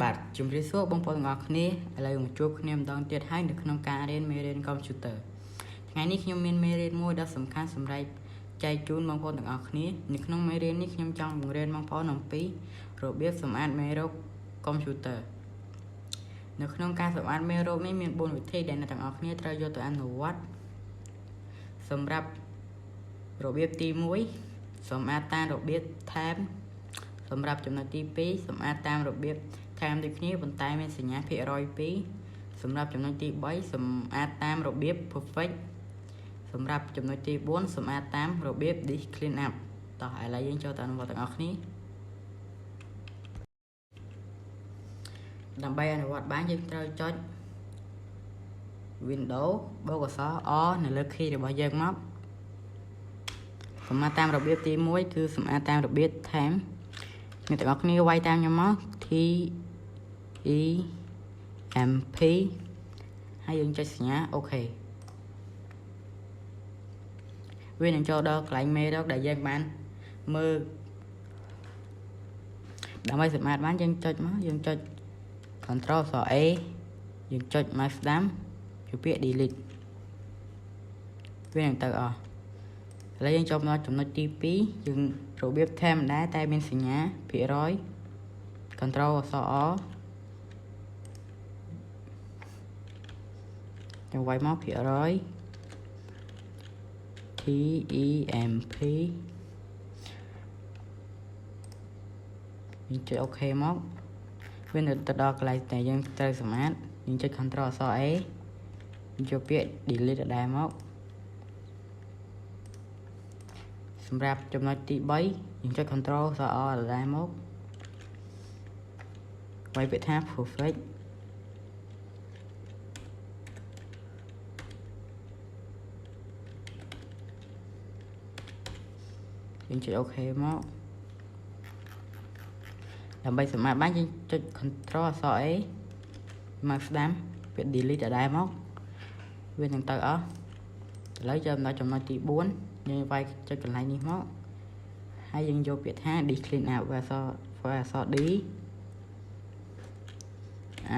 បាទជំរាបសួរបងប្អូនទាំងអស់គ្នាឥឡូវមកជួបគ្នាម្ដងទៀតហើយនៅក្នុងការរៀនមេរៀនកុំព្យូទ័រថ្ងៃនេះខ្ញុំមានមេរៀនមួយដ៏សំខាន់សម្រាប់ចែកជូនបងប្អូនទាំងអស់គ្នានៅក្នុងមេរៀននេះខ្ញុំចង់បង្រៀនបងប្អូនអំពីរបៀបសម្អាតមេរោគកុំព្យូទ័រនៅក្នុងការសម្អាតមេរោគនេះមាន4វិធីដែលអ្នកទាំងអស់គ្នាត្រូវយកទៅអនុវត្តសម្រាប់របៀបទី1សម្អាតតាមរបៀបថែមសម្រាប់ចំណុចទី2សម្អាតតាមរបៀបថែមដូចគ្នាប៉ុន្តែមានសញ្ញាភាគរយ2សម្រាប់ចំណុចទី3សម្អាតតាមរបៀប perfect សម្រាប់ចំណុចទី4សម្អាតតាមរបៀប dish clean up តោះឥឡូវយើងចូលទៅអនុវត្តទាំងអស់គ្នាដើម្បីអនុវត្តបានយើងត្រូវចុច Windows បូកអក្សរ O នៅលើ key របស់យើងមកសម្អាតតាមរបៀបទី1គឺសម្អាតតាមរបៀបថែមអ្នកទាំងអស់គ្នាវាយតាមខ្ញុំមក T E M P ហើយយើងចុចសញ្ញាអូខេវានឹងចូលដល់កន្លែងមេរោគដែលយើងបានមើលដើម្បីសម្អាតបានយើងចុចមកយើងចុច Ctrl អក្សរ A យើងចុច Mouse ស្ដាំពីពាក្យ delete វានឹងទៅអស់ឥឡូវយើងចូលមកចំណុចទី2យើងរបៀបថែមដែរតែមានសញ្ញាភាគរយ Ctrl អក្សរ O យើងវាយមកភាគរយ T E M P យើងចុចអូខេមកវានៅទៅដល់កន្លែងដែលយើងត្រូវសម្អាតយើងចុច Ctrl អក្សរ A យើងយកពាក្យ delete ដដែលមកសម្រាប់ចំណុចទី3យើងចុច Ctrl អក្សរ O ដដែលមកវាយពាក្យថា perfect យើងចុចអូខេមកដើម្បីសម្អាតបានយើងចុច Ctrl អក្សរ A មកស្ដាំពាក្យ delete ដដែលមកវានឹងទៅអស់ឥឡូវចូលដល់ចំណុចទី4យើងវាយចុចកន្លែងនេះមកហើយយើងយកពាក្យថា dish clean up វាអក្សរ D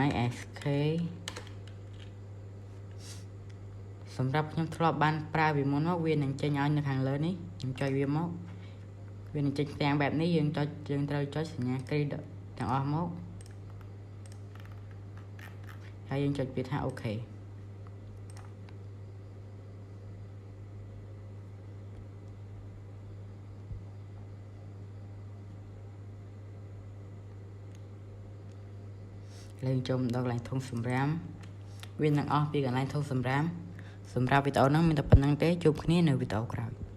I S K សម្រាប់ខ្ញុំធ្លាប់បានប្រើពីមុនមកវានឹងចេញឲ្យនៅខាងលើនេះខ្ញុំចុចវាមកវានឹងចេញផ្ទាំងបែបនេះយើងត្រូវចុចសញ្ញាគ្រីទាំងអស់មកហើយយើងចុចពាក្យថាអូខេលេងចូលដល់កន្លែងធុងសម្រាមវានឹងអស់ពីកន្លែងធុងសម្រាមសម្រាប់វីដេអូហ្នឹងមានតែប៉ុណ្្នឹងទេជួបគ្នានៅវីដេអូក្រោយ